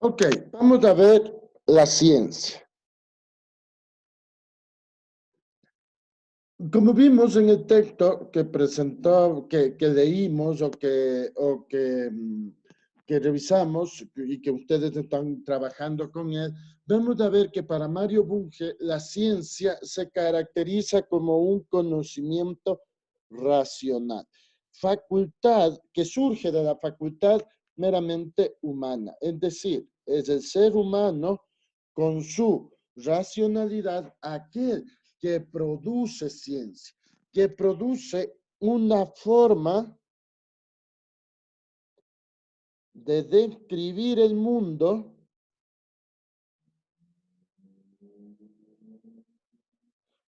Ok, vamos a ver la ciencia. Como vimos en el texto que presentó, que leímos que revisamos y que ustedes están trabajando con él, vamos a ver que para Mario Bunge la ciencia se caracteriza como un conocimiento racional, facultad que surge de la facultad meramente humana, es decir, es el ser humano con su racionalidad aquel que produce ciencia, que produce una forma de describir el mundo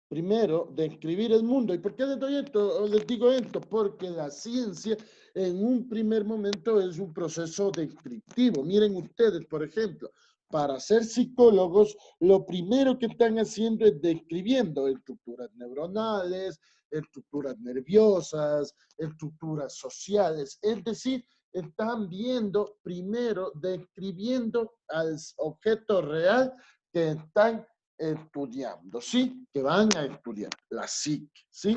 primero, describir el mundo. ¿Y por qué les doy esto? O les digo esto, porque la ciencia en un primer momento es un proceso descriptivo. Miren ustedes, por ejemplo, para ser psicólogos, lo primero que están haciendo es describiendo estructuras neuronales, estructuras nerviosas, estructuras sociales. Es decir, están viendo primero, describiendo al objeto real que están estudiando, ¿sí? Que van a estudiar, la psique, ¿sí?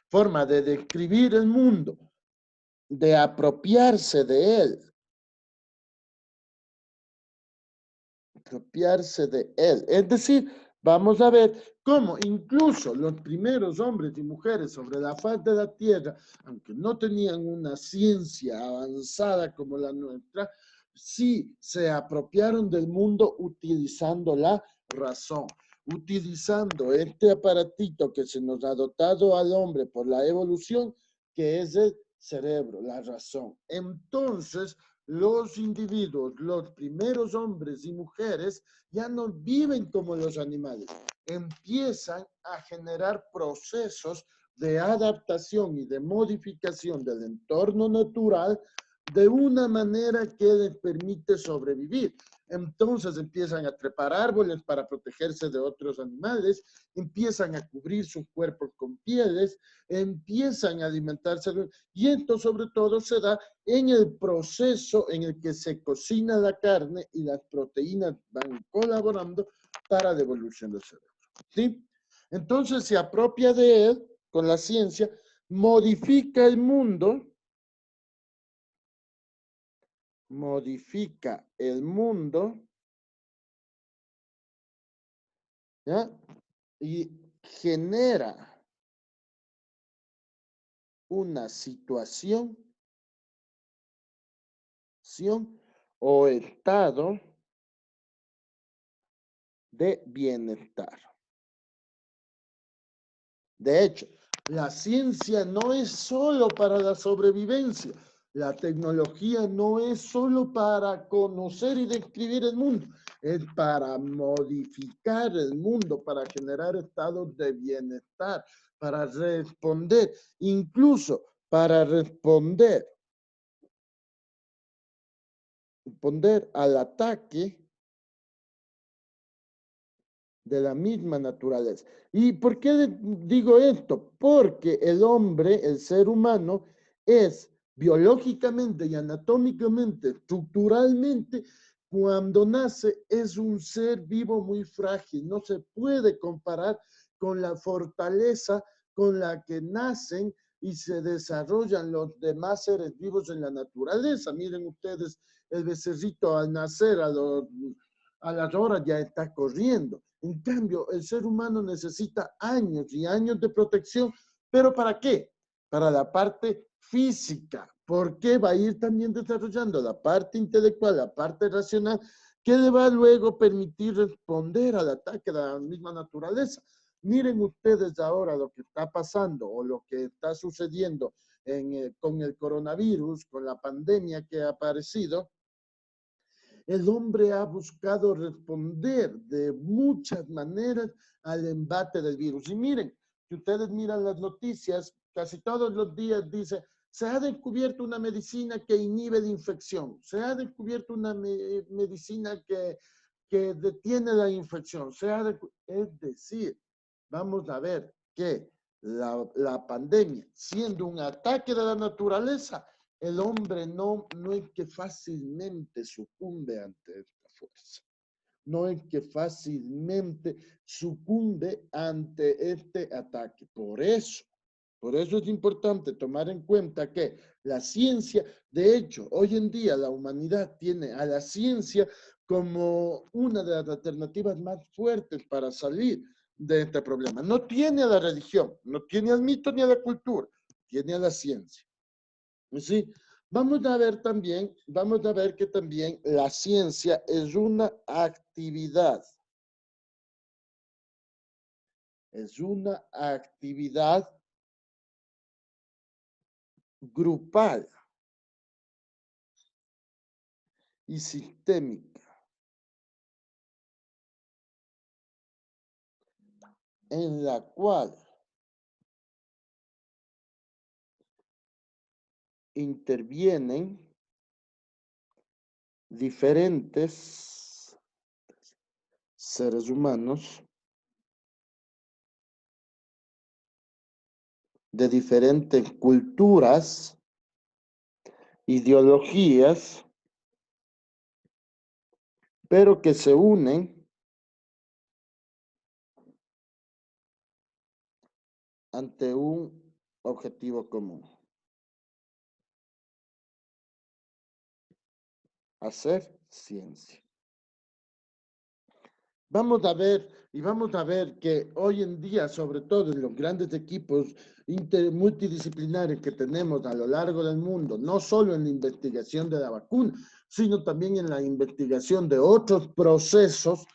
Forma de describir el mundo, de apropiarse de él, apropiarse de él. Es decir, vamos a ver cómo incluso los primeros hombres y mujeres sobre la faz de la Tierra, aunque no tenían una ciencia avanzada como la nuestra, sí se apropiaron del mundo utilizando la razón, utilizando este aparatito que se nos ha dotado al hombre por la evolución, que es el cerebro, la razón. Entonces, los individuos, los primeros hombres y mujeres, ya no viven como los animales, empiezan a generar procesos de adaptación y de modificación del entorno natural de una manera que les permite sobrevivir. Entonces empiezan a trepar árboles para protegerse de otros animales, empiezan a cubrir sus cuerpos con pieles, empiezan a alimentarse, y esto sobre todo se da en el proceso en el que se cocina la carne y las proteínas van colaborando para la evolución del cerebro. ¿Sí? Entonces se apropia de él con la ciencia, modifica el mundo, modifica el mundo, ¿ya? Y genera una situación o estado de bienestar. De hecho, la ciencia no es solo para la sobrevivencia, la tecnología no es solo para conocer y describir el mundo, es para modificar el mundo, para generar estados de bienestar, para responder, incluso para responder al ataque de la misma naturaleza. ¿Y por qué digo esto? Porque el hombre, el ser humano, es biológicamente y anatómicamente, estructuralmente, cuando nace, es un ser vivo muy frágil. No se puede comparar con la fortaleza con la que nacen y se desarrollan los demás seres vivos en la naturaleza. Miren ustedes, el becerrito al nacer a las horas ya está corriendo. En cambio, el ser humano necesita años y años de protección, pero ¿para qué? Para la parte física, porque va a ir también desarrollando la parte intelectual, la parte racional, que le va a luego permitir responder al ataque de la misma naturaleza. Miren ustedes ahora lo que está pasando o lo que está sucediendo con el coronavirus, con la pandemia que ha aparecido. El hombre ha buscado responder de muchas maneras al embate del virus. Y miren, si ustedes miran las noticias, casi todos los días dice, se ha descubierto una medicina que inhibe la infección, se ha descubierto una medicina que detiene la infección, es decir, vamos a ver que la pandemia, siendo un ataque de la naturaleza, el hombre no es que fácilmente sucumbe ante esta fuerza. No es que fácilmente sucumbe ante este ataque. Por eso es importante tomar en cuenta que la ciencia, de hecho, hoy en día la humanidad tiene a la ciencia como una de las alternativas más fuertes para salir de este problema. No tiene a la religión, no tiene al mito ni a la cultura, tiene a la ciencia. ¿Sí? Vamos a ver que también la ciencia es una actividad grupal y sistémica en la cual intervienen diferentes seres humanos de diferentes culturas, ideologías, pero que se unen ante un objetivo común: hacer ciencia. Vamos a ver que hoy en día, sobre todo en los grandes equipos multidisciplinares que tenemos a lo largo del mundo, no solo en la investigación de la vacuna, sino también en la investigación de otros procesos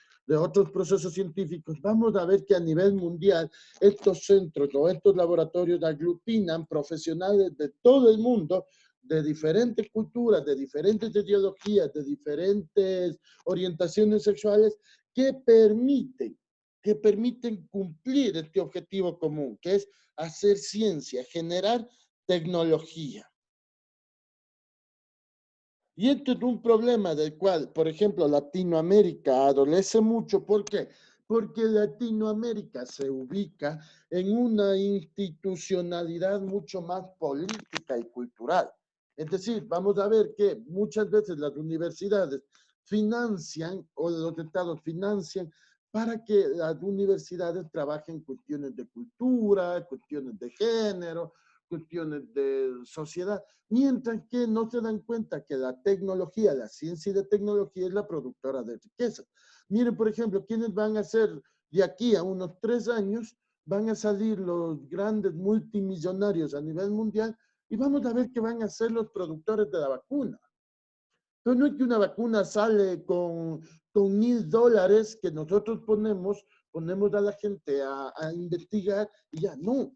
científicos, vamos a ver que a nivel mundial estos centros o estos laboratorios aglutinan profesionales de todo el mundo, de diferentes culturas, de diferentes ideologías, de diferentes orientaciones sexuales, que permiten, que permiten cumplir este objetivo común, que es hacer ciencia, generar tecnología. Y esto es un problema del cual, por ejemplo, Latinoamérica adolece mucho. ¿Por qué? Porque Latinoamérica se ubica en una institucionalidad mucho más política y cultural. Es decir, vamos a ver que muchas veces las universidades financian o los estados financian para que las universidades trabajen cuestiones de cultura, cuestiones de género, cuestiones de sociedad, mientras que no se dan cuenta que la tecnología, la ciencia de tecnología es la productora de riqueza. Miren, por ejemplo, ¿quiénes van a ser de aquí a unos 3 años? Van a salir los grandes multimillonarios a nivel mundial y vamos a ver que van a ser los productores de la vacuna. Entonces, no es que una vacuna sale con $1,000 que nosotros ponemos a la gente a investigar y ya no,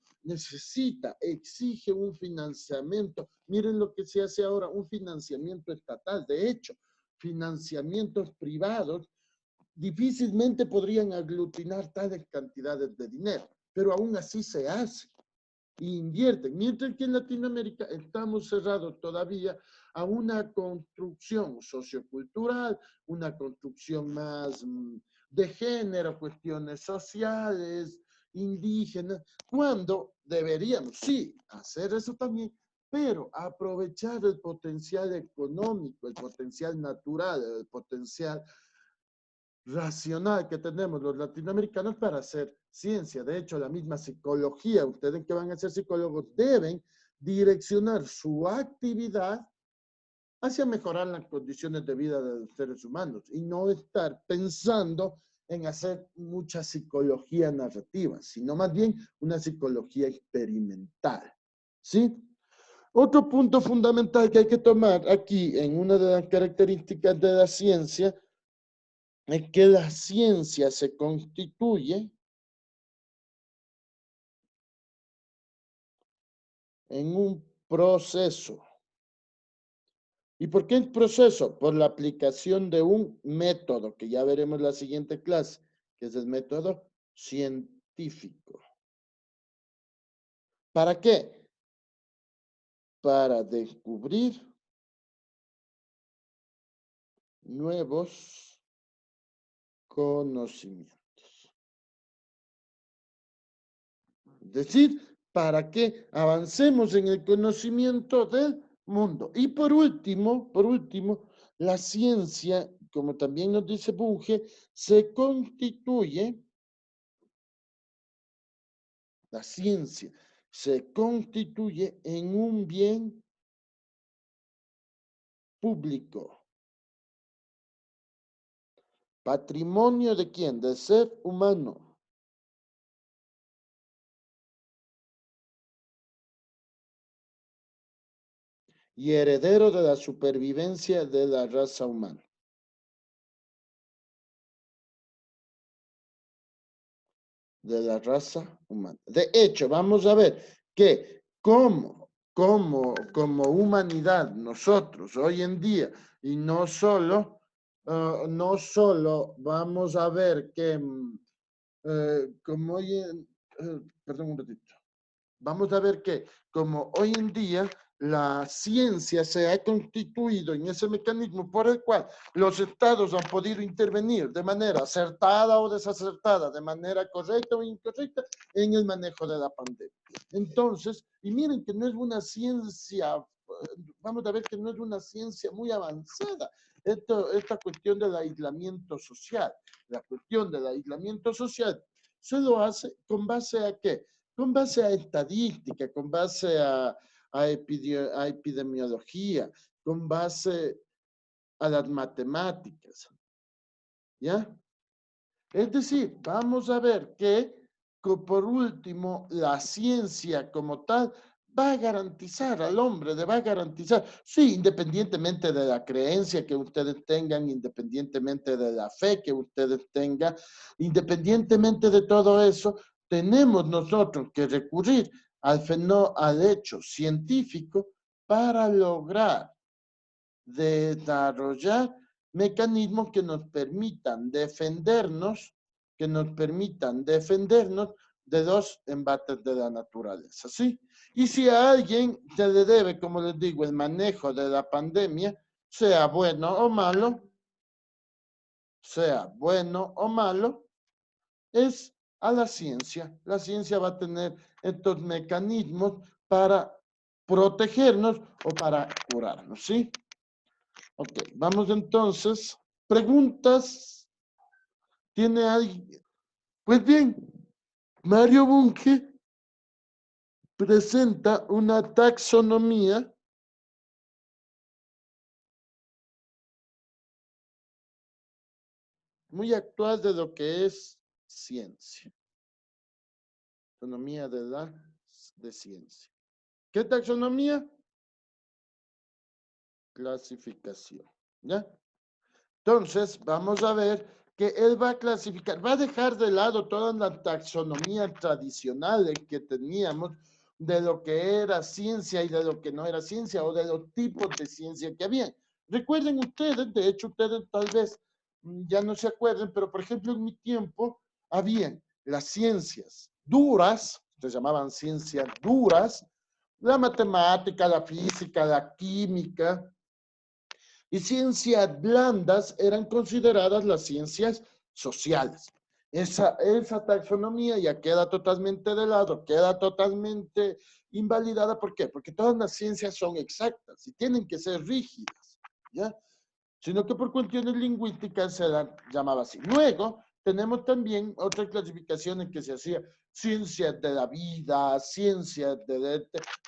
exige un financiamiento. Miren lo que se hace ahora, un financiamiento estatal. De hecho, financiamientos privados difícilmente podrían aglutinar tales cantidades de dinero, pero aún así se hace invierten, mientras que en Latinoamérica estamos cerrados todavía a una construcción sociocultural, una construcción más de género, cuestiones sociales, indígenas, cuando deberíamos, sí, hacer eso también, pero aprovechar el potencial económico, el potencial natural, el potencial racional que tenemos los latinoamericanos para hacer ciencia. De hecho, la misma psicología, ustedes que van a ser psicólogos deben direccionar su actividad hacia mejorar las condiciones de vida de los seres humanos y no estar pensando en hacer mucha psicología narrativa, sino más bien una psicología experimental. ¿Sí? Otro punto fundamental que hay que tomar aquí en una de las características de la ciencia es que la ciencia se constituye en un proceso. ¿Y por qué el proceso? Por la aplicación de un método, que ya veremos en la siguiente clase, que es el método científico. ¿Para qué? Para descubrir nuevos conocimientos. Es decir, para que avancemos en el conocimiento del mundo. Y por último, la ciencia, como también nos dice Bunge, se constituye, la ciencia se constituye en un bien público. ¿Patrimonio de quién? Del ser humano. Y heredero de la supervivencia de la raza humana. De la raza humana. De hecho, vamos a ver que como humanidad, nosotros hoy en día, y no solo vamos a ver que, como hoy en, perdón un ratito, vamos a ver que como hoy en día la ciencia se ha constituido en ese mecanismo por el cual los estados han podido intervenir de manera acertada o desacertada, de manera correcta o incorrecta en el manejo de la pandemia. Entonces, y miren que no es una ciencia, vamos a ver que no es una ciencia muy avanzada. Esta cuestión del aislamiento social, la cuestión del aislamiento social se lo hace con base a qué? Con base a estadística, con base a epidemiología, con base a las matemáticas, ¿ya? Es decir, vamos a ver que por último, la ciencia como tal va a garantizar al hombre, le va a garantizar, sí, independientemente de la creencia que ustedes tengan, independientemente de la fe que ustedes tengan, independientemente de todo eso, tenemos nosotros que recurrir al hecho científico para lograr desarrollar mecanismos que nos permitan defendernos de los embates de la naturaleza, ¿sí? Y si a alguien se le debe, como les digo, el manejo de la pandemia, sea bueno o malo, sea bueno o malo, es a la ciencia. La ciencia va a tener estos mecanismos para protegernos o para curarnos, ¿sí? Ok, vamos entonces. ¿Preguntas? ¿Tiene alguien? Pues bien, Mario Bunge presenta una taxonomía muy actual de lo que es ciencia. Taxonomía de ciencia. ¿Qué taxonomía? Clasificación. ¿Ya? Entonces, vamos a ver que él va a clasificar, va a dejar de lado toda la taxonomía tradicional que teníamos de lo que era ciencia y de lo que no era ciencia o de los tipos de ciencia que había. Recuerden ustedes, de hecho ustedes tal vez ya no se acuerden, pero por ejemplo en mi tiempo había las ciencias duras, se llamaban ciencias duras, la matemática, la física, la química, y ciencias blandas eran consideradas las ciencias sociales. Esa taxonomía ya queda totalmente de lado, queda totalmente invalidada. ¿Por qué? Porque todas las ciencias son exactas y tienen que ser rígidas, ¿ya? Sino que por cuestiones lingüísticas se la llamaba así. Luego tenemos también otras clasificaciones que se hacía ciencias de la vida, ciencias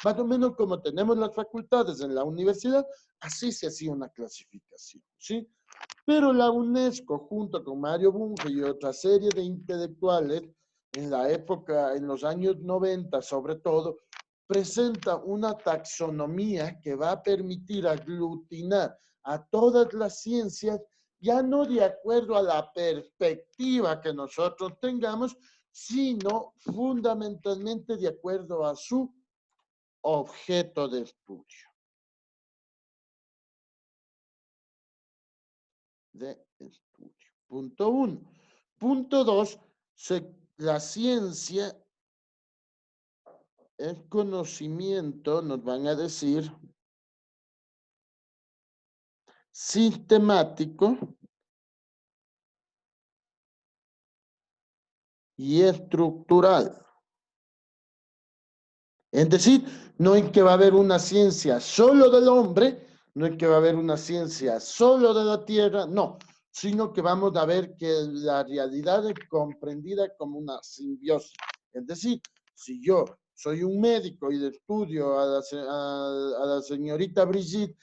más o menos como tenemos las facultades en la universidad, así se hacía una clasificación, ¿sí? Pero la UNESCO, junto con Mario Bunge y otra serie de intelectuales, en la época, en los años 90 sobre todo, presenta una taxonomía que va a permitir aglutinar a todas las ciencias, ya no de acuerdo a la perspectiva que nosotros tengamos, sino fundamentalmente de acuerdo a su objeto de estudio. Punto uno. Punto dos, la ciencia, el conocimiento, nos van a decir, sistemático y estructural. Es decir, no es que va a haber una ciencia solo del hombre, no es que va a haber una ciencia solo de la tierra, no, sino que vamos a ver que la realidad es comprendida como una simbiosis. Es decir, si yo soy un médico y le estudio a la señorita Brigitte,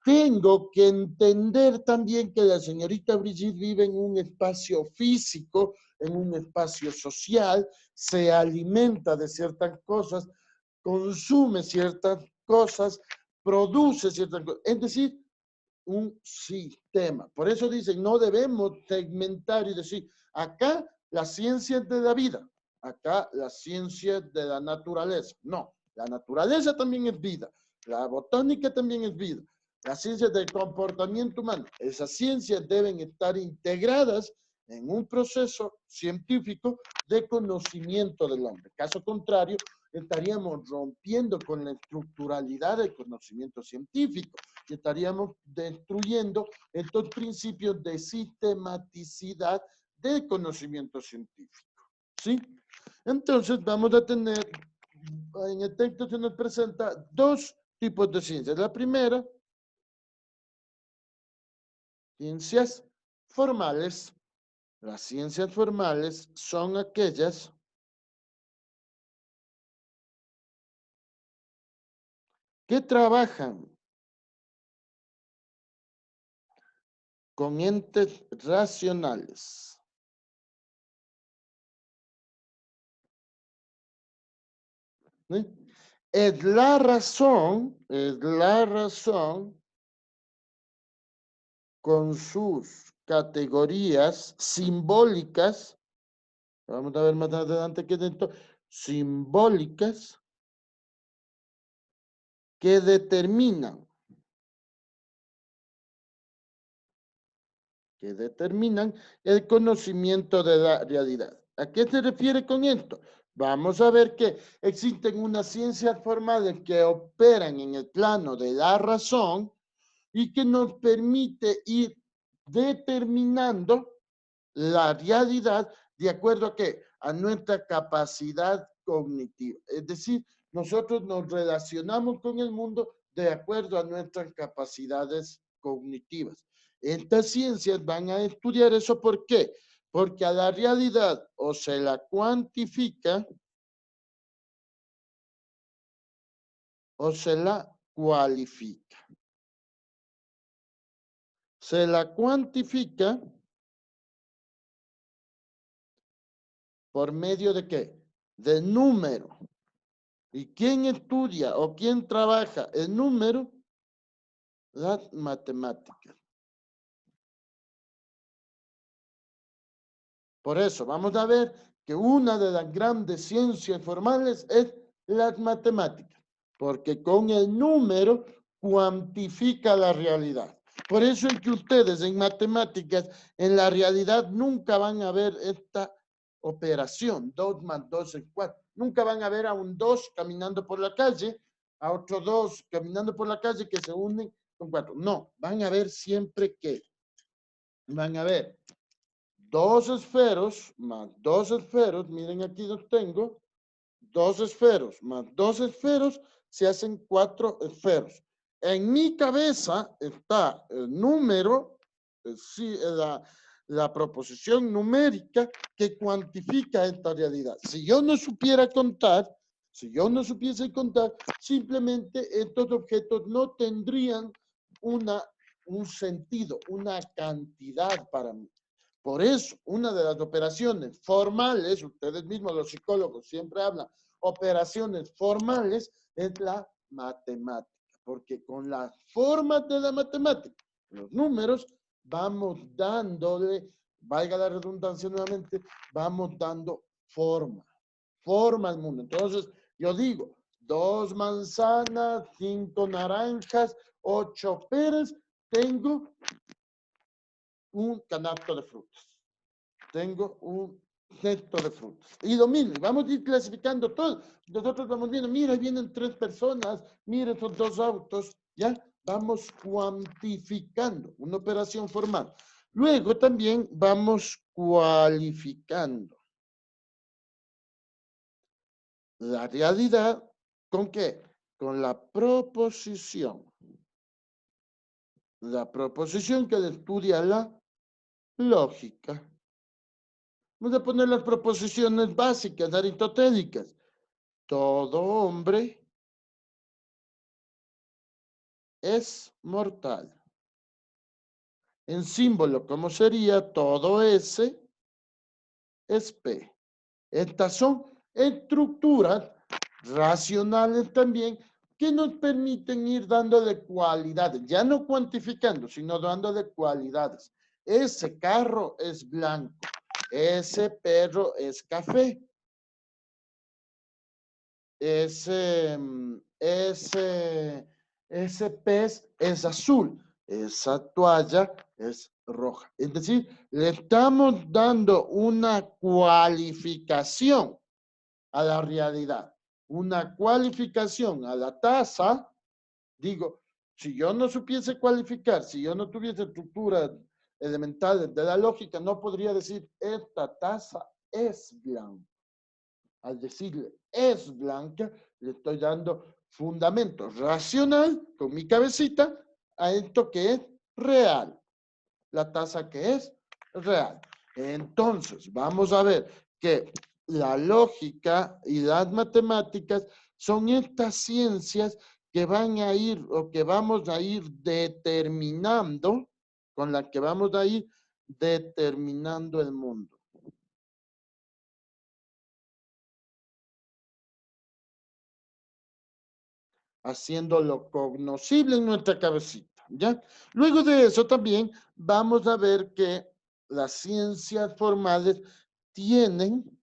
tengo que entender también que la señorita Brigitte vive en un espacio físico, en un espacio social, se alimenta de ciertas cosas, consume ciertas cosas, produce ciertas cosas. Es decir, un sistema. Por eso dicen, no debemos segmentar y decir, acá la ciencia es de la vida, acá la ciencia es de la naturaleza. No, la naturaleza también es vida, la botánica también es vida, las ciencias del comportamiento humano. Esas ciencias deben estar integradas en un proceso científico de conocimiento del hombre. Caso contrario, estaríamos rompiendo con la estructuralidad del conocimiento científico y estaríamos destruyendo estos principios de sistematicidad del conocimiento científico. ¿Sí? Entonces vamos a tener, en el texto se nos presenta dos tipos de ciencias. La primera, ciencias formales. Las ciencias formales son aquellas que trabajan con entes racionales. ¿Sí? Es la razón con sus categorías simbólicas, vamos a ver más adelante que dentro, simbólicas que determinan el conocimiento de la realidad. ¿A qué se refiere con esto? Vamos a ver que existen unas ciencias formales que operan en el plano de la razón y que nos permite ir determinando la realidad de acuerdo a qué? A nuestra capacidad cognitiva. Es decir, nosotros nos relacionamos con el mundo de acuerdo a nuestras capacidades cognitivas. Estas ciencias van a estudiar eso. ¿Por qué? Porque a la realidad o se la cuantifica o se la cualifica. Se la cuantifica por medio de qué? Del número. ¿Y quién estudia o quién trabaja el número? Las matemáticas. Por eso, vamos a ver que una de las grandes ciencias formales es las matemáticas, porque con el número cuantifica la realidad. Por eso es que ustedes en matemáticas, en la realidad, nunca van a ver esta operación, 2 más 2 es 4. Nunca van a ver a un 2 caminando por la calle, a otro 2 caminando por la calle que se unen con 4. No, van a ver siempre que, van a ver dos esferos más dos esferos, miren aquí los tengo, dos esferos más dos esferos, se hacen cuatro esferos. En mi cabeza está el número, sí, la proposición numérica que cuantifica esta realidad. Si yo no supiera contar, si yo no supiese contar, simplemente estos objetos no tendrían un sentido, una cantidad para mí. Por eso, una de las operaciones formales, ustedes mismos los psicólogos siempre hablan, operaciones formales es la matemática, porque con las formas de la matemática, los números, vamos dándole, valga la redundancia nuevamente, vamos dando forma al mundo. Entonces, yo digo, 2 manzanas, 5 naranjas, 8 peras, tengo un canasto de frutas. Tengo un cesto de frutas. Y lo mismo, vamos a ir clasificando todo. Nosotros vamos viendo, mira, vienen 3 personas, mira esos 2 autos, ¿ya? Vamos cuantificando, una operación formal. Luego también vamos cualificando la realidad ¿Con qué? Con la proposición. La proposición que estudia la lógica. Vamos a poner las proposiciones básicas, aristotélicas. Todo hombre es mortal. En símbolo, ¿cómo sería? Todo S es P. Estas son estructuras racionales también que nos permiten ir dándole cualidades, ya no cuantificando, sino dándole cualidades. Ese carro es blanco, ese perro es café, ese pez es azul, esa toalla es roja. Es decir, le estamos dando una cualificación a la realidad, una cualificación a la taza. Digo, si yo no supiese cualificar, si yo no tuviese estructuras elementales de la lógica, no podría decir esta taza es blanca. Al decirle es blanca, le estoy dando fundamento racional con mi cabecita a esto que es real. La tasa que es real. Entonces, vamos a ver que la lógica y las matemáticas son estas ciencias que van a ir o que vamos a ir determinando, con la que vamos a ir determinando el mundo. Haciéndolo cognoscible en nuestra cabecita, ¿ya? Luego de eso también vamos a ver que las ciencias formales tienen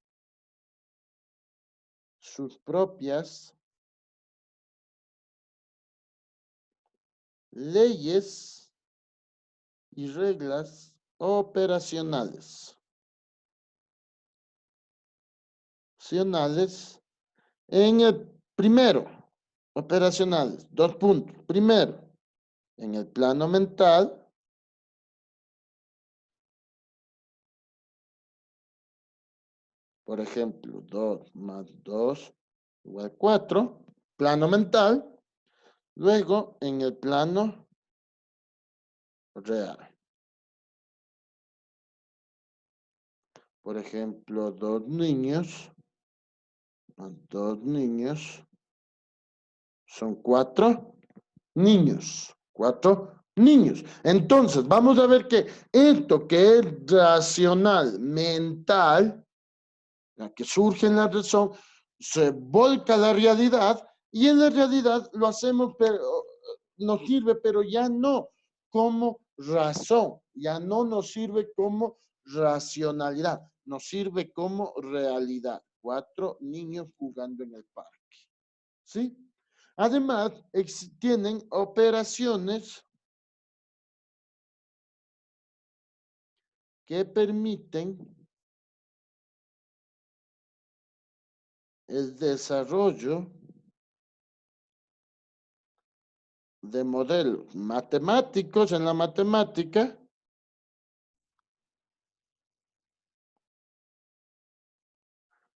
sus propias leyes y reglas operacionales. En el primero, operacionales, 2 puntos. Primero, en el plano mental, por ejemplo, 2 más 2 igual 4, plano mental. Luego, en el plano real. Por ejemplo, dos niños son 4 niños. 4 niños. Entonces, vamos a ver que esto que es racional, mental, la que surge en la razón, se volca a la realidad y en la realidad lo hacemos, pero nos sirve, pero ya no como razón, ya no nos sirve como racionalidad, nos sirve como realidad. 4 niños jugando en el parque, ¿sí? Además, tienen operaciones que permiten el desarrollo de modelos matemáticos en la matemática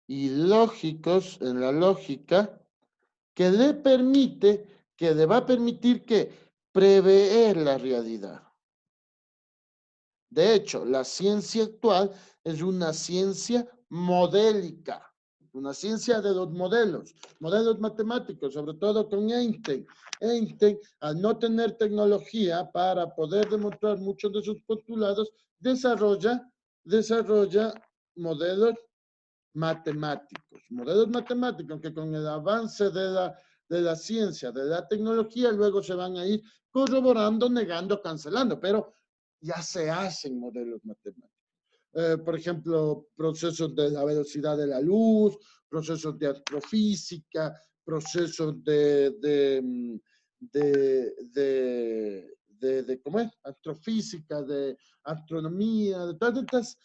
y lógicos en la lógica que le va a permitir que prever la realidad. De hecho, la ciencia actual es una ciencia modélica, una ciencia de los modelos matemáticos, sobre todo con Einstein. Einstein, al no tener tecnología para poder demostrar muchos de sus postulados, desarrolla modelos matemáticos que con el avance de la ciencia, de la tecnología, luego se van a ir corroborando, negando, cancelando, pero ya se hacen modelos matemáticos. Por ejemplo, procesos de la velocidad de la luz, procesos de astrofísica, procesos ¿cómo es? Astrofísica, de astronomía, de todas estas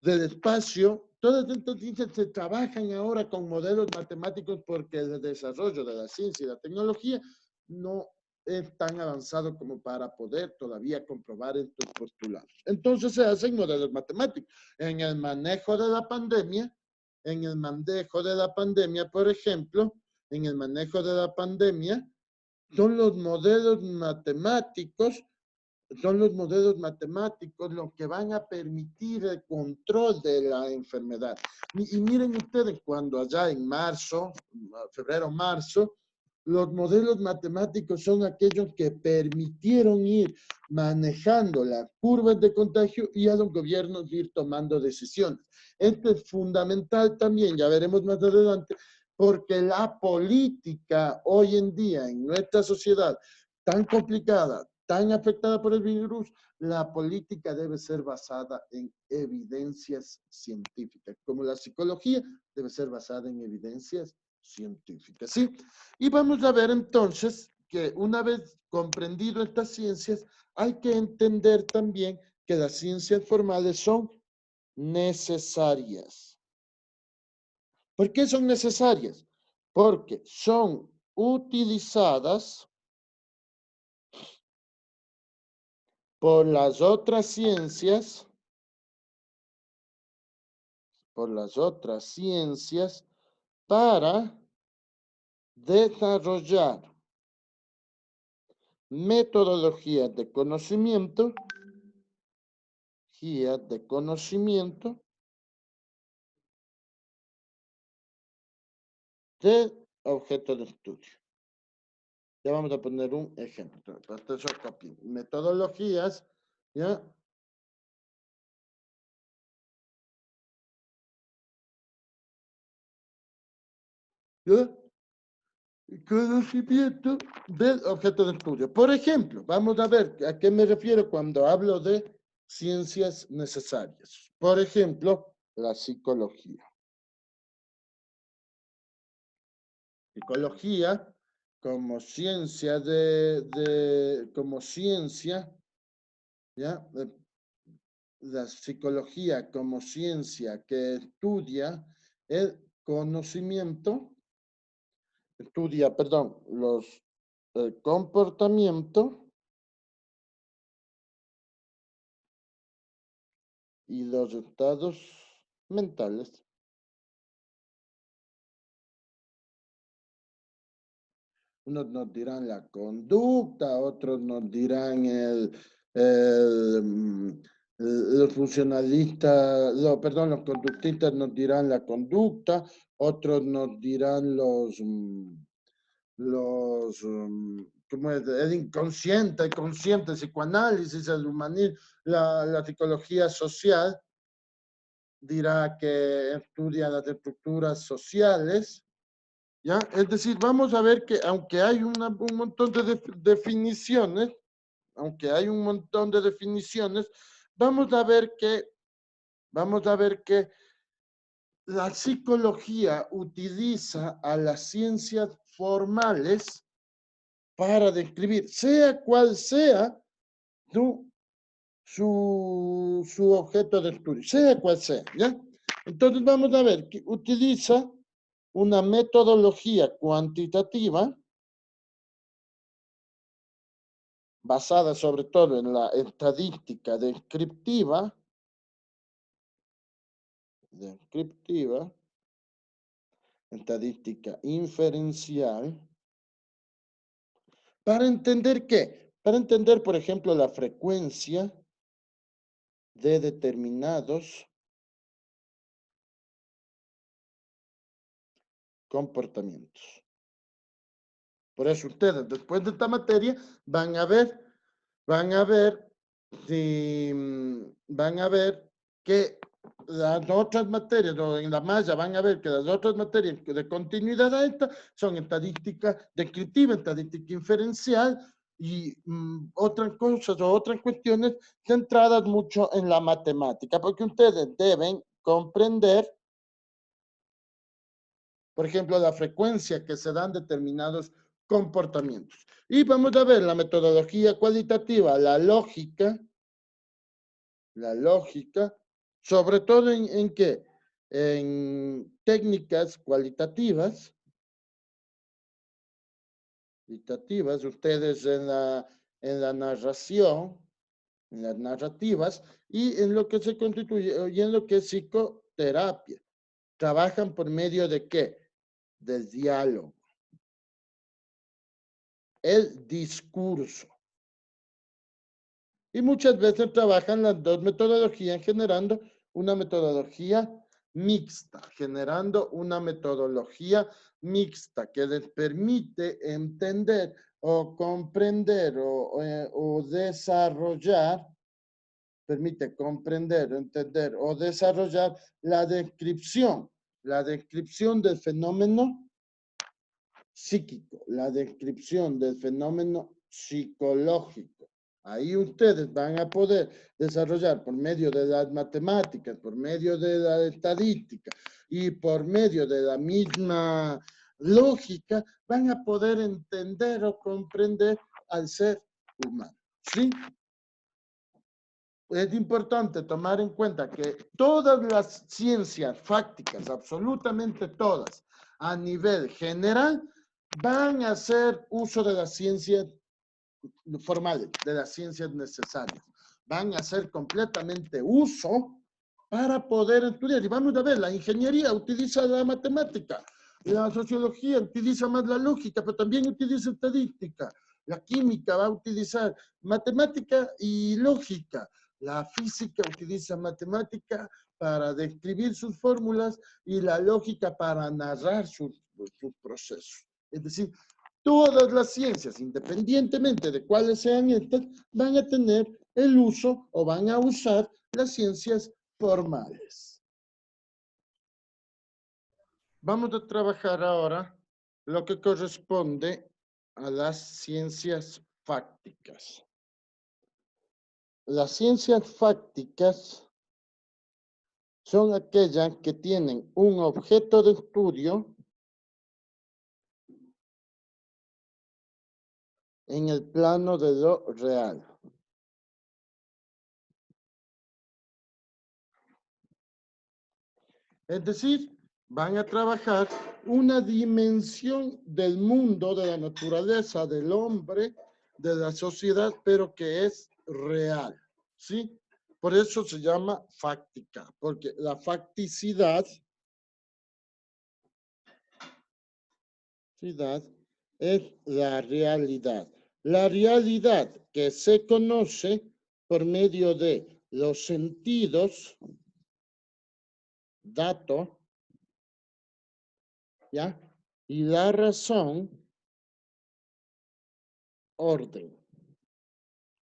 del espacio, todas estas ciencias se trabajan ahora con modelos matemáticos porque el desarrollo de la ciencia y la tecnología no es tan avanzado como para poder todavía comprobar estos postulados. Entonces se hacen modelos matemáticos. En el manejo de la pandemia, por ejemplo, en el manejo de la pandemia son los modelos matemáticos, lo que van a permitir el control de la enfermedad. Y miren ustedes, cuando allá en marzo, febrero, marzo, los modelos matemáticos son aquellos que permitieron ir manejando las curvas de contagio y a los gobiernos ir tomando decisiones. Esto es fundamental también, ya veremos más adelante, porque la política hoy en día en nuestra sociedad tan complicada, tan afectada por el virus, la política debe ser basada en evidencias científicas, como la psicología debe ser basada en evidencias científicas, ¿sí? Y vamos a ver entonces que una vez comprendido estas ciencias, hay que entender también que las ciencias formales son necesarias. ¿Por qué son necesarias? Porque son utilizadas por las otras ciencias, para desarrollar metodologías de conocimiento, de objeto de estudio. Ya vamos a poner un ejemplo. Metodologías, ¿ya? ¿Ya? Conocimiento del objeto de estudio. Por ejemplo, vamos a ver a qué me refiero cuando hablo de ciencias necesarias. Por ejemplo, la psicología. Psicología como ciencia como ciencia, ¿ya? La psicología como ciencia que estudia el conocimiento, el comportamiento y los estados mentales. Unos nos dirán la conducta, otros nos dirán los funcionalistas, los conductistas nos dirán la conducta, otros nos dirán ¿cómo es? El inconsciente, el consciente, el psicoanálisis, el humanismo, la psicología social dirá que estudia las estructuras sociales, ¿ya? Es decir, vamos a ver que aunque hay un montón de definiciones, vamos a ver que la psicología utiliza a las ciencias formales para describir, sea cual sea su objeto de estudio, sea cual sea, ¿ya? Entonces vamos a ver que utiliza una metodología cuantitativa basada sobre todo en la estadística descriptiva, estadística inferencial, para entender qué, para entender, por ejemplo, la frecuencia de determinados comportamientos. Por eso ustedes, después de esta materia, van a ver si, van a ver que las otras materias, o en la malla van a ver que las otras materias de continuidad alta son estadística descriptiva, estadística inferencial y otras cosas o otras cuestiones centradas mucho en la matemática, porque ustedes deben comprender, por ejemplo, la frecuencia que se dan determinados comportamientos. Y vamos a ver la metodología cualitativa, la lógica, sobre todo en qué? En técnicas cualitativas, ustedes en la narración, en las narrativas, y en lo que se constituye, y en lo que es psicoterapia. Trabajan por medio de qué? Del diálogo. el discurso. Y muchas veces trabajan las dos metodologías generando una metodología mixta, generando una metodología mixta que les permite entender o comprender o desarrollar, permite comprender, entender o desarrollar la descripción del fenómeno psíquico, la descripción del fenómeno psicológico. Ahí ustedes van a poder desarrollar por medio de las matemáticas, por medio de la estadística y por medio de la misma lógica, van a poder entender o comprender al ser humano. ¿Sí? Es importante tomar en cuenta que todas las ciencias fácticas, absolutamente todas, a nivel general, van a hacer uso de las ciencias formales, de las ciencias necesarias. Van a hacer completamente uso para poder estudiar. Y vamos a ver, la ingeniería utiliza la matemática, la sociología utiliza más la lógica, pero también utiliza estadística. La química va a utilizar matemática y lógica. La física utiliza matemática para describir sus fórmulas y la lógica para narrar sus procesos. Es decir, todas las ciencias, independientemente de cuáles sean estas, van a tener el uso o van a usar las ciencias formales. Vamos a trabajar ahora lo que corresponde a las ciencias fácticas. Las ciencias fácticas son aquellas que tienen un objeto de estudio en el plano de lo real. Es decir, van a trabajar una dimensión del mundo, de la naturaleza, del hombre, de la sociedad, pero que es real, ¿sí? Por eso se llama fáctica, porque la facticidad es la realidad. La realidad que se conoce por medio de los sentidos, dato, ¿ya? Y la razón, orden.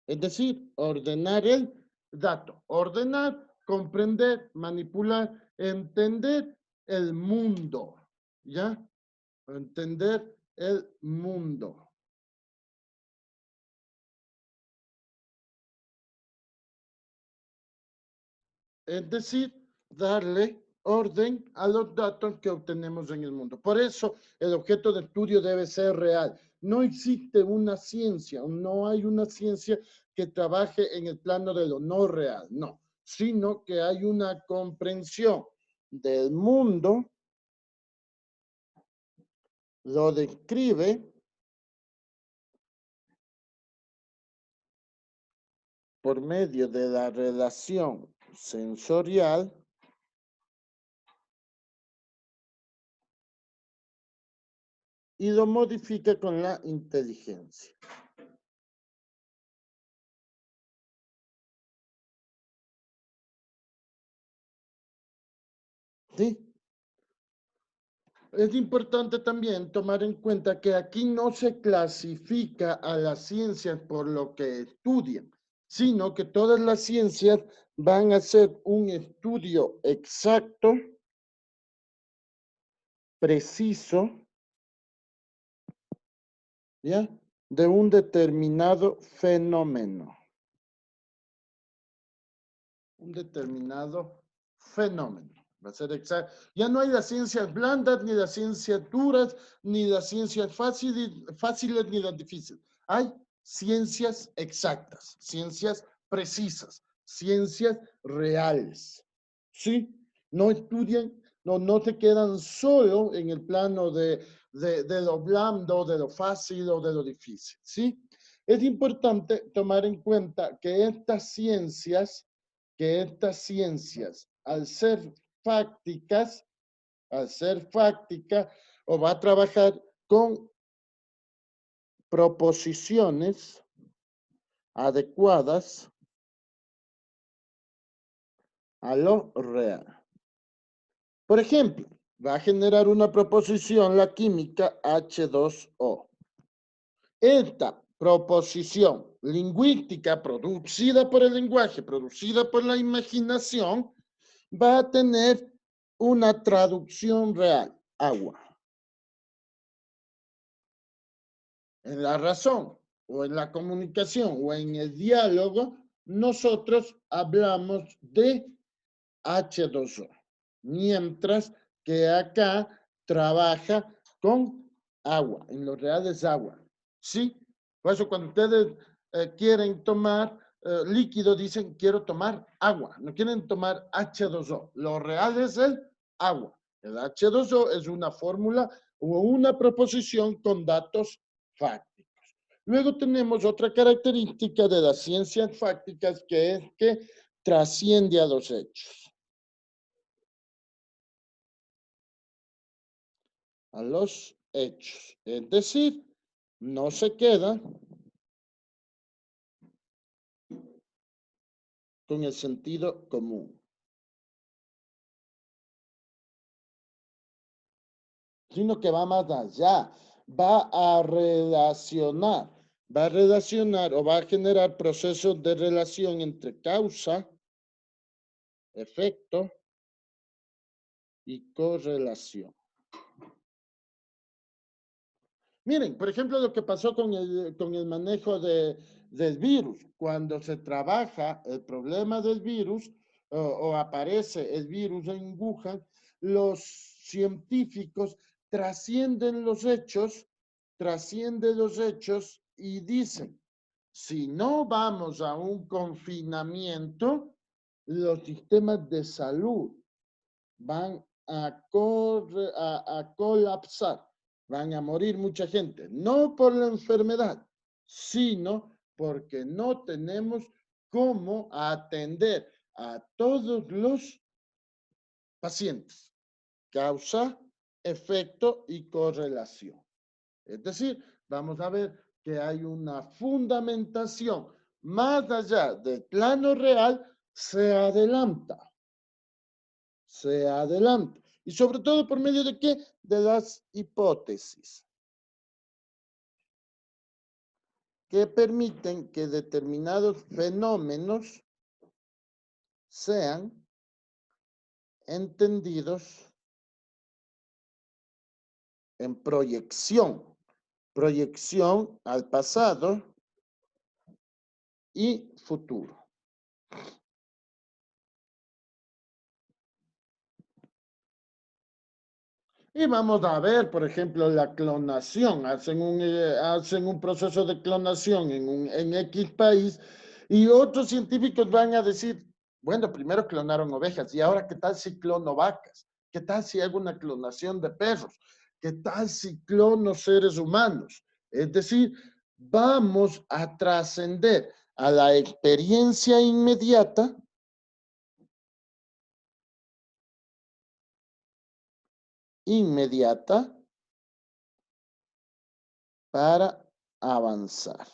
Es decir, ordenar el dato. Ordenar, comprender, manipular, entender el mundo. ¿Ya? Entender el mundo. Es decir, darle orden a los datos que obtenemos en el mundo. Por eso el objeto de estudio debe ser real. No existe una ciencia, no hay una ciencia que trabaje en el plano de lo no real, no, sino que hay una comprensión del mundo, lo describe por medio de la relación sensorial y lo modifica con la inteligencia. ¿Sí? Es importante también tomar en cuenta que aquí no se clasifica a las ciencias por lo que estudian, sino que todas las ciencias van a ser un estudio exacto, preciso, ¿ya? De un determinado fenómeno. Un determinado fenómeno. Va a ser exacto. Ya no hay las ciencias blandas, ni las ciencias duras, ni las ciencias fáciles, ni las difíciles. Hay ciencias exactas, ciencias precisas, ciencias reales. ¿Sí? No estudian, no se quedan solo en el plano de lo blando, de lo fácil o de lo difícil. ¿Sí? Es importante tomar en cuenta que estas ciencias, al ser fácticas, o va a trabajar con proposiciones adecuadas a lo real. Por ejemplo, va a generar una proposición la química H2O. Esta proposición lingüística producida por el lenguaje, producida por la imaginación, va a tener una traducción real, agua. En la razón, o en la comunicación, o en el diálogo, nosotros hablamos de H2O, mientras que acá trabaja con agua, en lo real es agua, ¿sí? Por eso cuando ustedes quieren tomar líquido, dicen quiero tomar agua, no quieren tomar H2O, lo real es el agua. El H2O es una fórmula o una proposición con datos fácticos. Luego tenemos otra característica de las ciencias fácticas que es que trasciende a los hechos. A los hechos. Es decir, no se queda con el sentido común, sino que va más allá, va a relacionar o va a generar procesos de relación entre causa, efecto y correlación. Miren, por ejemplo, lo que pasó con el manejo del virus. Cuando se trabaja el problema del virus o aparece el virus en Wuhan, los científicos trascienden los hechos y dicen, si no vamos a un confinamiento, los sistemas de salud van a colapsar. Van a morir mucha gente, no por la enfermedad, sino porque no tenemos cómo atender a todos los pacientes. Causa, efecto y correlación. Es decir, vamos a ver que hay una fundamentación más allá del plano real, se adelanta. Se adelanta. Y sobre todo, ¿por medio de qué? De las hipótesis, que permiten que determinados fenómenos sean entendidos en proyección al pasado y futuro. Y vamos a ver, por ejemplo, la clonación. Hacen un proceso de clonación en X país y otros científicos van a decir, bueno, primero clonaron ovejas y ahora ¿qué tal si clono vacas? ¿Qué tal si hago una clonación de perros? ¿Qué tal si clono seres humanos? Es decir, vamos a trascender a la experiencia inmediata para avanzar.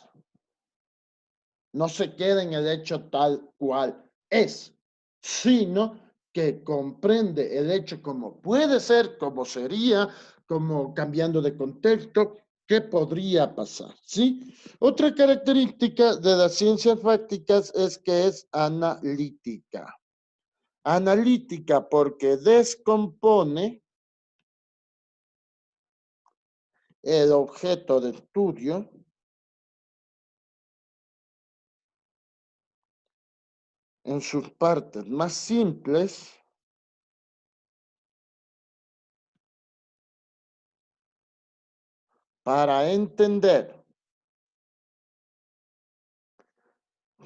No se queda en el hecho tal cual es, sino que comprende el hecho como puede ser, como sería, como cambiando de contexto, qué podría pasar, ¿sí? Otra característica de las ciencias fácticas es que es analítica. Analítica porque descompone el objeto de estudio en sus partes más simples para entender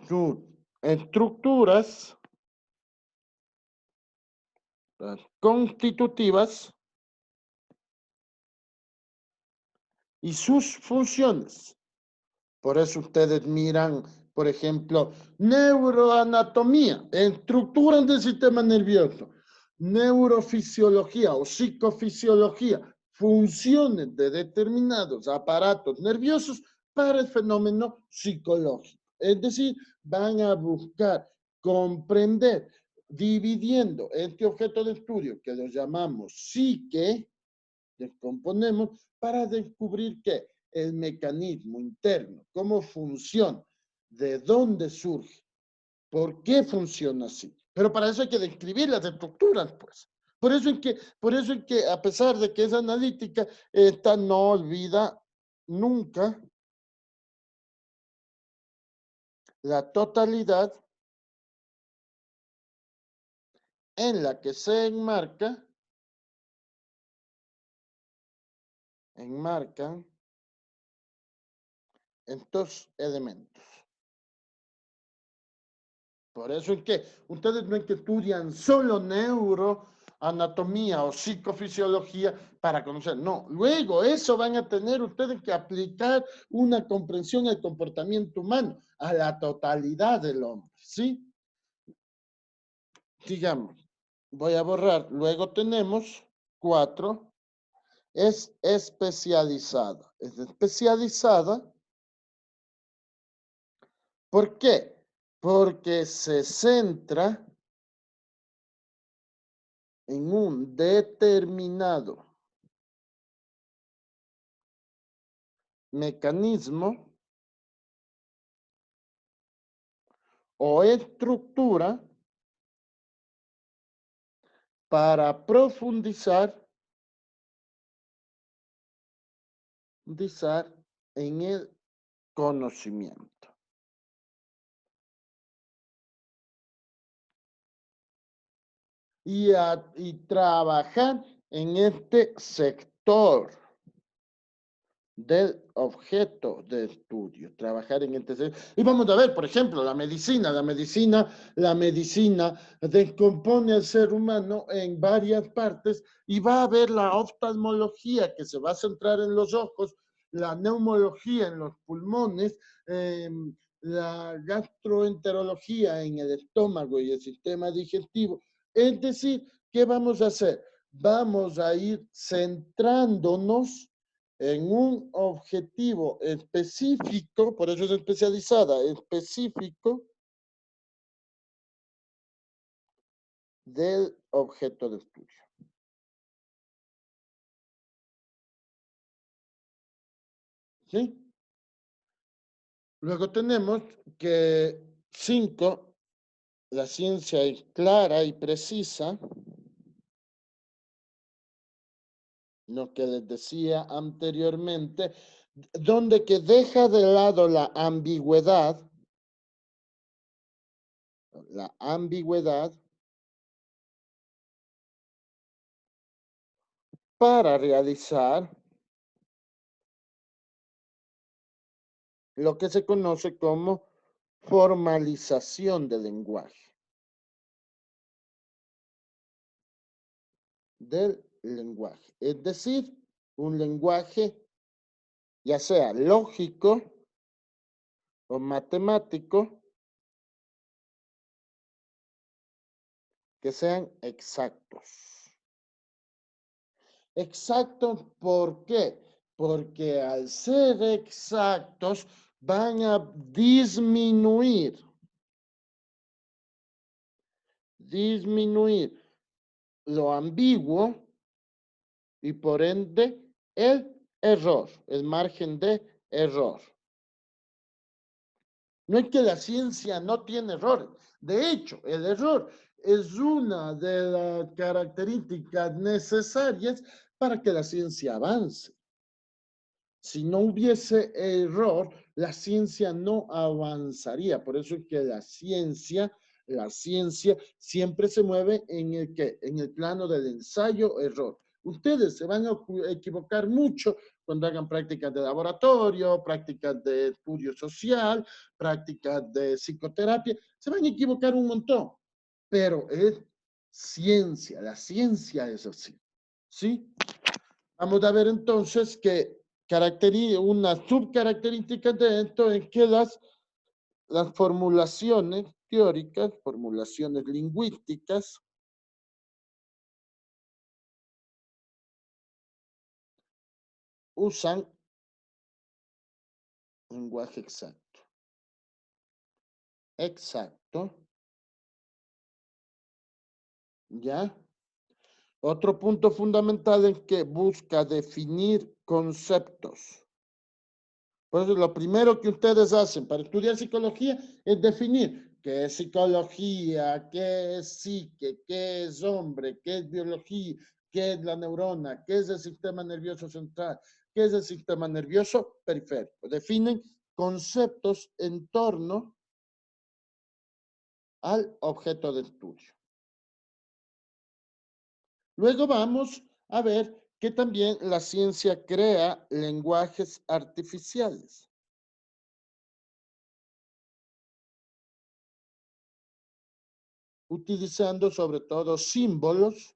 sus estructuras constitutivas y sus funciones. Por eso ustedes miran, por ejemplo, neuroanatomía, estructuras del sistema nervioso, neurofisiología o psicofisiología, funciones de determinados aparatos nerviosos, para el fenómeno psicológico. Es decir, van a buscar comprender, dividiendo este objeto de estudio que lo llamamos psique, descomponemos para descubrir que el mecanismo interno, cómo funciona, de dónde surge, por qué funciona así. Pero para eso hay que describir las estructuras, pues. Por eso es que a pesar de que es analítica, esta no olvida nunca la totalidad en la que se enmarcan estos elementos. Por eso es que ustedes no es que estudian solo neuroanatomía o psicofisiología para conocer, no. Luego eso van a tener ustedes que aplicar una comprensión del comportamiento humano a la totalidad del hombre, ¿sí? Digamos, voy a borrar. Luego tenemos 4, es especializada. Es especializada, ¿por qué? Porque se centra en un determinado mecanismo o estructura para profundizar en el conocimiento. Y trabajar en este sector del objeto de estudio, trabajar en este sector. Y vamos a ver, por ejemplo, la medicina descompone al ser humano en varias partes y va a haber la oftalmología que se va a centrar en los ojos, la neumología en los pulmones, la gastroenterología en el estómago y el sistema digestivo. Es decir, ¿qué vamos a hacer? Vamos a ir centrándonos en un objetivo específico, por eso es especializada, específico del objeto de estudio. ¿Sí? Luego tenemos que 5, la ciencia es clara y precisa, lo que les decía anteriormente, donde que deja de lado la ambigüedad para realizar lo que se conoce como formalización del lenguaje. Es decir, un lenguaje ya sea lógico o matemático que sean exactos. Exactos, ¿por qué? Porque al ser exactos van a disminuir lo ambiguo y por ende el margen de error. No es que la ciencia no tiene errores. De hecho, el error es una de las características necesarias para que la ciencia avance. Si no hubiese error, la ciencia no avanzaría. Por eso es que la ciencia siempre se mueve en el que, en el plano del ensayo-error. Ustedes se van a equivocar mucho cuando hagan prácticas de laboratorio, prácticas de estudio social, prácticas de psicoterapia. Se van a equivocar un montón, pero es ciencia, la ciencia es así. ¿Sí? Vamos a ver entonces que una subcaracterística de esto es que las formulaciones teóricas, formulaciones lingüísticas, usan Lenguaje exacto. Exacto. ¿Ya? Otro punto fundamental es que busca definir conceptos. Por eso lo primero que ustedes hacen para estudiar psicología es definir qué es psicología, qué es psique, qué es hombre, qué es biología, qué es la neurona, qué es el sistema nervioso central, qué es el sistema nervioso periférico. Definen conceptos en torno al objeto de estudio. Luego vamos a ver que también la ciencia crea lenguajes artificiales, utilizando sobre todo símbolos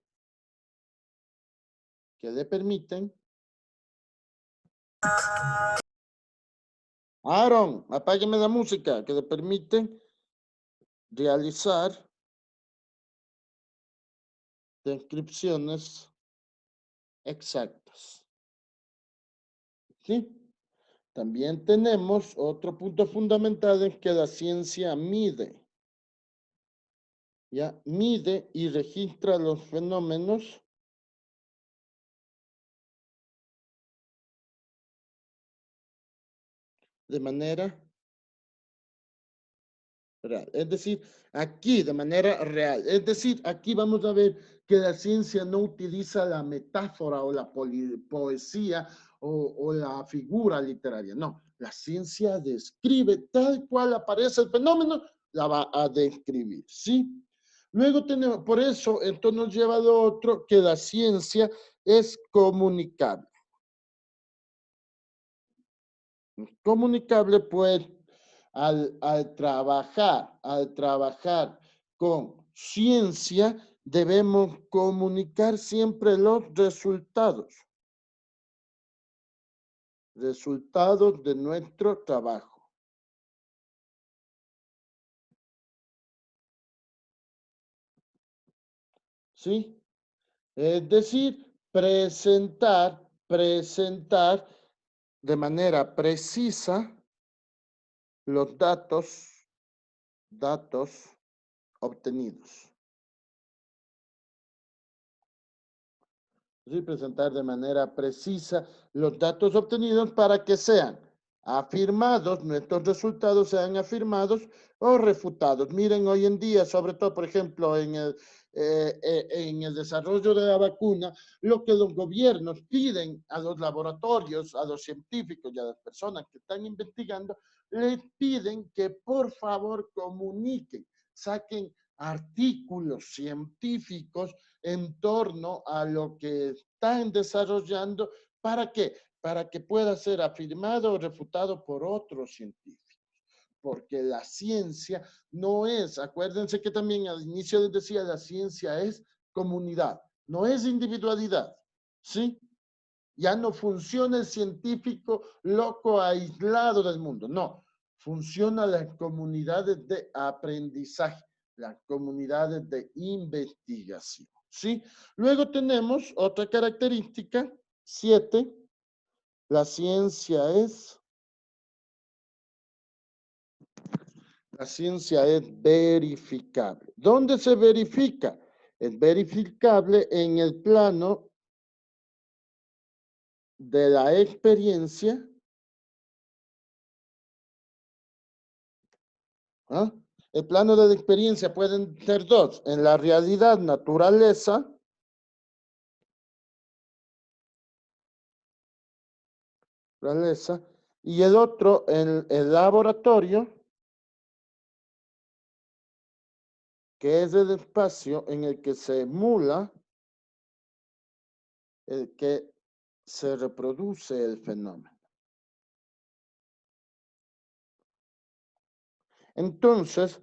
que le permiten. Aaron, apágueme la música, que le permiten realizar descripciones exactas. ¿Sí? También tenemos otro punto fundamental en que la ciencia mide. ¿Ya? Mide y registra los fenómenos de manera real. Es decir, aquí de manera real. Es decir, aquí vamos a ver que la ciencia no utiliza la metáfora o la poesía o la figura literaria. No, la ciencia describe tal cual aparece el fenómeno, la va a describir, ¿sí? Luego tenemos, por eso, esto nos lleva a lo otro, que la ciencia es comunicable. Comunicable, pues, al trabajar con ciencia, debemos comunicar siempre los resultados de nuestro trabajo. ¿Sí? Es decir, presentar de manera precisa los datos obtenidos. ¿Sí? Presentar de manera precisa los datos obtenidos para que sean afirmados, nuestros resultados sean afirmados o refutados. Miren, hoy en día, sobre todo, por ejemplo, en el desarrollo de la vacuna, lo que los gobiernos piden a los laboratorios, a los científicos y a las personas que están investigando, les piden que por favor comuniquen, saquen artículos científicos en torno a lo que están desarrollando. ¿Para qué? Para que pueda ser afirmado o refutado por otros científicos. Porque la ciencia no es, acuérdense que también al inicio les decía, la ciencia es comunidad, no es individualidad, ¿sí? Ya no funciona el científico loco aislado del mundo, no. Funciona las comunidades de aprendizaje, las comunidades de investigación, ¿sí? Luego tenemos otra característica, 7. La la ciencia es verificable. ¿Dónde se verifica? Es verificable en el plano de la experiencia. ¿Ah? El plano de la experiencia pueden ser dos, en la realidad, naturaleza, y el otro en el laboratorio, que es el espacio en el que se emula, el que se reproduce el fenómeno. Entonces,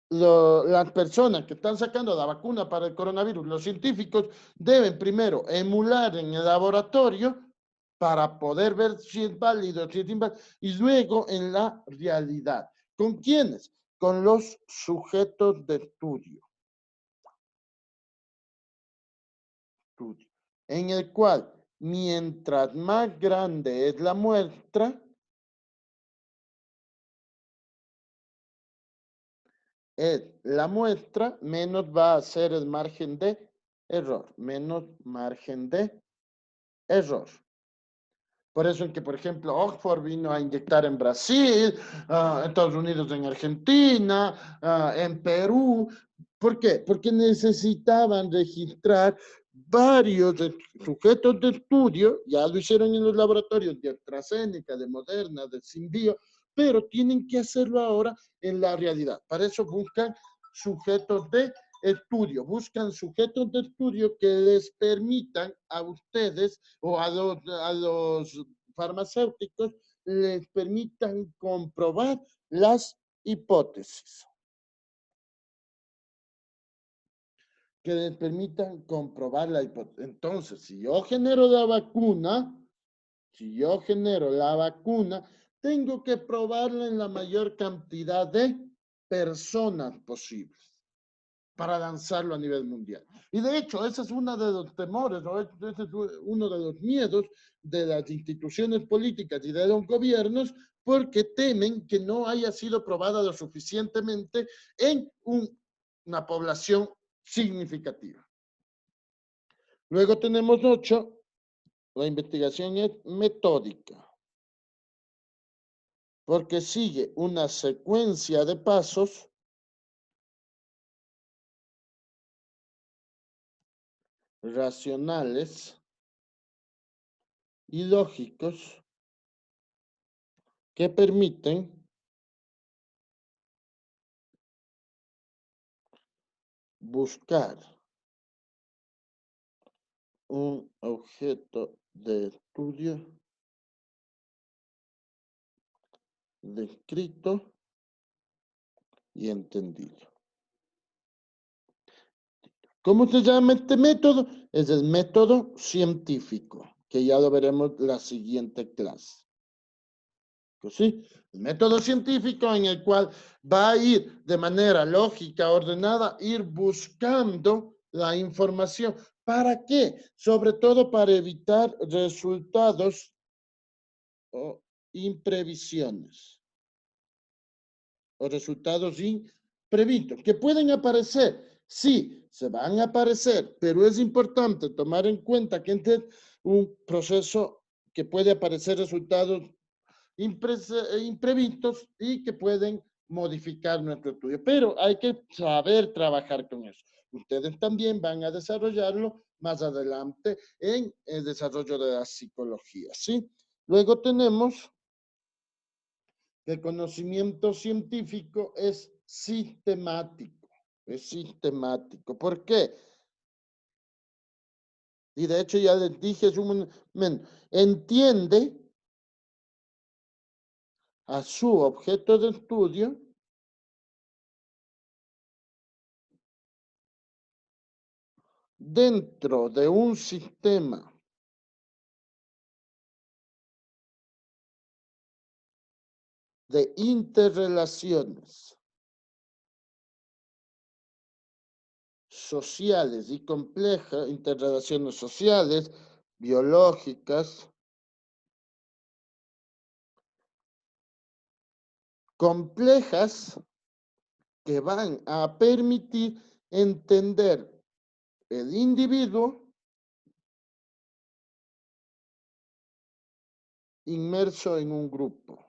las personas que están sacando la vacuna para el coronavirus, los científicos deben primero emular en el laboratorio para poder ver si es válido, si es inválido, y luego en la realidad. ¿Con quiénes? Con los sujetos de estudio, en el cual mientras más grande es la muestra, es la muestra, menos va a ser el margen de error, menos margen de error. Por eso en que, por ejemplo, Oxford vino a inyectar en Brasil, Estados Unidos en Argentina, en Perú. ¿Por qué? Porque necesitaban registrar varios sujetos de estudio, ya lo hicieron en los laboratorios de AstraZeneca, de Moderna, de Symbio, pero tienen que hacerlo ahora en la realidad. Para eso buscan sujetos de estudio, buscan sujetos de estudio que les permitan a ustedes o a los farmacéuticos les permitan comprobar las hipótesis, que les permitan comprobar la hipótesis. Entonces, si yo genero la vacuna, tengo que probarla en la mayor cantidad de personas posibles para lanzarlo a nivel mundial. Y de hecho, ese es uno de los temores, ¿no? Ese es uno de los miedos de las instituciones políticas y de los gobiernos, porque temen que no haya sido probada lo suficientemente en una población significativa. Luego tenemos 8, la investigación es metódica, porque sigue una secuencia de pasos racionales y lógicos que permiten buscar un objeto de estudio descrito y entendido. ¿Cómo se llama este método? Es el método científico, que ya lo veremos la siguiente clase. ¿Sí? El método científico en el cual va a ir de manera lógica, ordenada, ir buscando la información. ¿Para qué? Sobre todo para evitar resultados o imprevisiones o resultados imprevistos que pueden aparecer. Sí, se van a aparecer, pero es importante tomar en cuenta que este es un proceso que puede aparecer resultados imprevistos y que pueden modificar nuestro estudio. Pero hay que saber trabajar con eso. Ustedes también van a desarrollarlo más adelante en el desarrollo de la psicología, ¿sí? Luego tenemos que el conocimiento científico es sistemático. Es sistemático. ¿Por qué? Y de hecho ya les dije, entiende a su objeto de estudio dentro de un sistema de interrelaciones sociales y complejas, interrelaciones sociales, biológicas, complejas, que van a permitir entender el individuo inmerso en un grupo.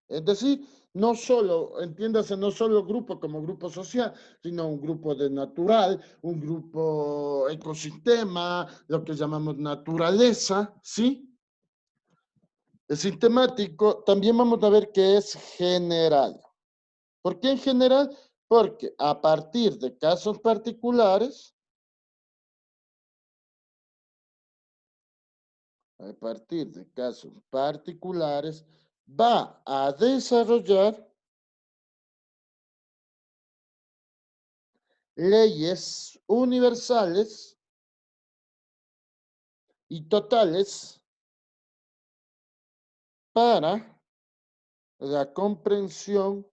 Es decir, no solo, entiéndase, no solo grupo como grupo social, sino un grupo de natural, un grupo ecosistema, lo que llamamos naturaleza, ¿sí? El sistemático también vamos a ver que es general. ¿Por qué en general? Porque a partir de casos particulares, va a desarrollar leyes universales y totales para la comprensión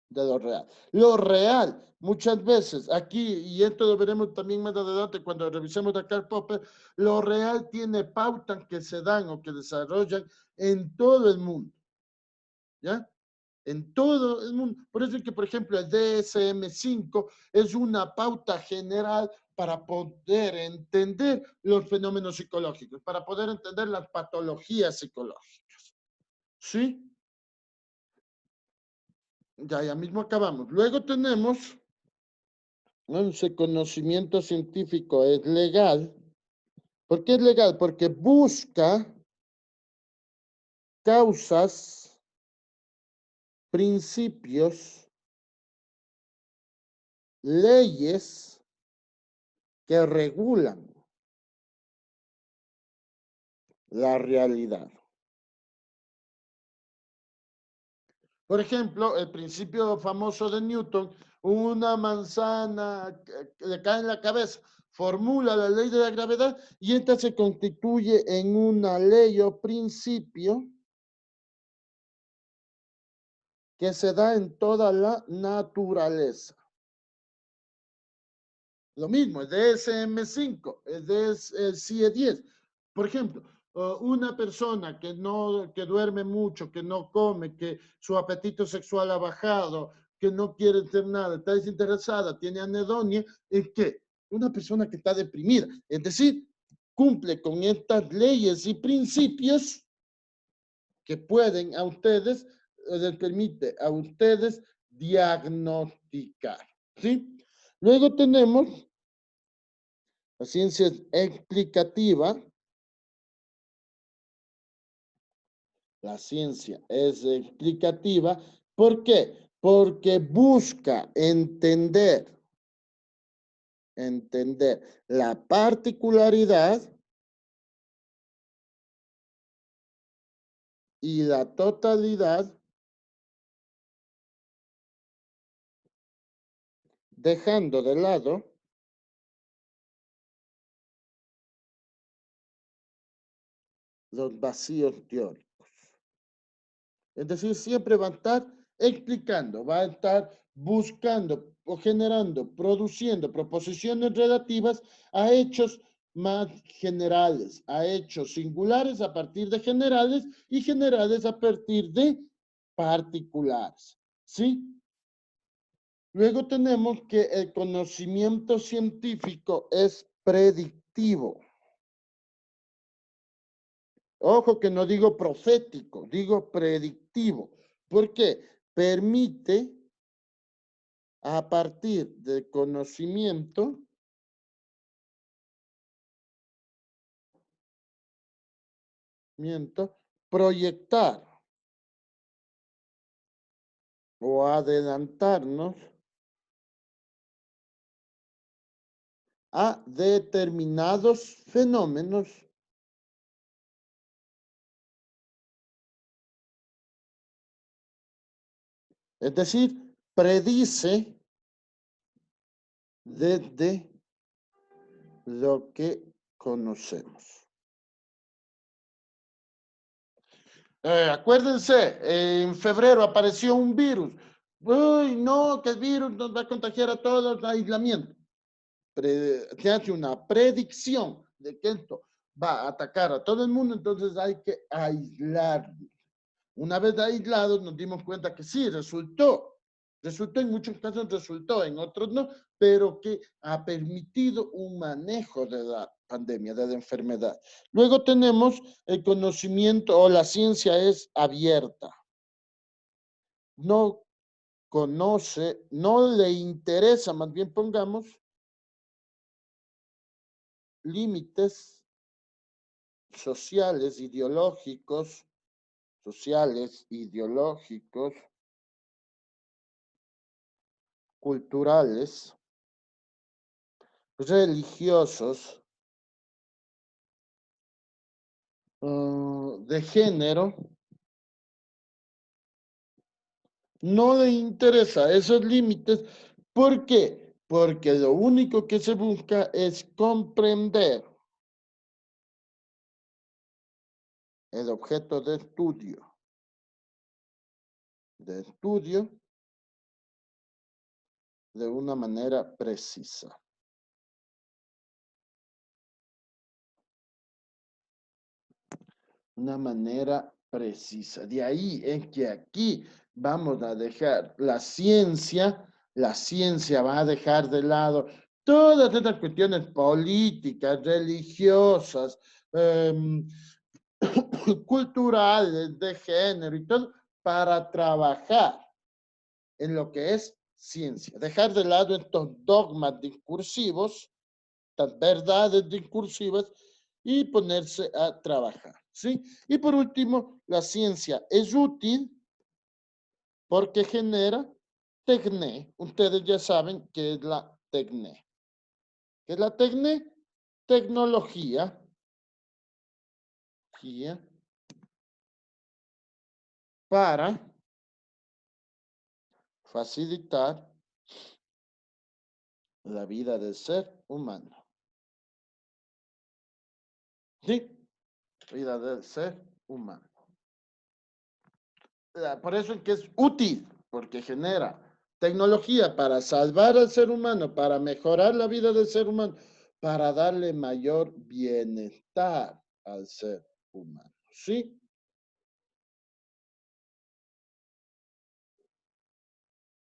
de lo real. Lo real, muchas veces, aquí, y esto lo veremos también más adelante cuando revisemos de Karl Popper, lo real tiene pautas que se dan o que desarrollan en todo el mundo. ¿ya? En todo el mundo. Por eso es que, por ejemplo, el DSM-5 es una pauta general para poder entender los fenómenos psicológicos, para poder entender las patologías psicológicas. ¿Sí? Ya mismo acabamos. Luego tenemos 11, conocimiento científico es legal. ¿Por qué es legal? Porque busca causas, principios, leyes que regulan la realidad. Por ejemplo, el principio famoso de Newton, una manzana que le cae en la cabeza, formula la ley de la gravedad y esta se constituye en una ley o principio que se da en toda la naturaleza. Lo mismo, el DSM-5, el CIE-10. Por ejemplo, una persona que duerme mucho, que no come, que su apetito sexual ha bajado, que no quiere hacer nada, está desinteresada, tiene anedonia, es que una persona que está deprimida, es decir, cumple con estas leyes y principios que pueden a ustedes, les permite a ustedes diagnosticar, ¿sí? Luego tenemos la ciencia explicativa. La ciencia es explicativa. ¿Por qué? Porque busca entender la particularidad y la totalidad, dejando de lado los vacíos teóricos. Es decir, siempre va a estar explicando, va a estar buscando o generando, produciendo proposiciones relativas a hechos más generales, a hechos singulares a partir de generales y generales a partir de particulares. ¿Sí? Luego tenemos que el conocimiento científico es predictivo. Ojo que no digo profético, digo predictivo. ¿Por qué? Permite a partir del conocimiento proyectar o adelantarnos a determinados fenómenos. Es decir, predice desde lo que conocemos. Acuérdense, en febrero apareció un virus. Uy, no, que el virus nos va a contagiar a todos, aislamiento. Se hace una predicción de que esto va a atacar a todo el mundo, entonces hay que aislar. Una vez aislados nos dimos cuenta que sí, resultó en muchos casos, resultó en otros no, pero que ha permitido un manejo de la pandemia, de la enfermedad. Luego tenemos el conocimiento o la ciencia es abierta. No conoce, no le interesa, más bien pongamos, límites sociales, ideológicos, culturales, religiosos, de género, no le interesa esos límites. ¿Por qué? Porque lo único que se busca es comprender el objeto de estudio de una manera precisa. Una manera precisa. De ahí es que aquí vamos a dejar la ciencia va a dejar de lado todas estas cuestiones políticas, religiosas, em, culturales, de género y todo, para trabajar en lo que es ciencia. Dejar de lado estos dogmas discursivos, estas verdades discursivas y ponerse a trabajar, ¿sí? Y por último, la ciencia es útil porque genera tecné. Ustedes ya saben qué es la tecné. ¿Qué es la tecné? Tecnología para facilitar la vida del ser humano. ¿Sí? Vida del ser humano. Por eso es que es útil, porque genera tecnología para salvar al ser humano, para mejorar la vida del ser humano, para darle mayor bienestar al ser humano. ¿Sí?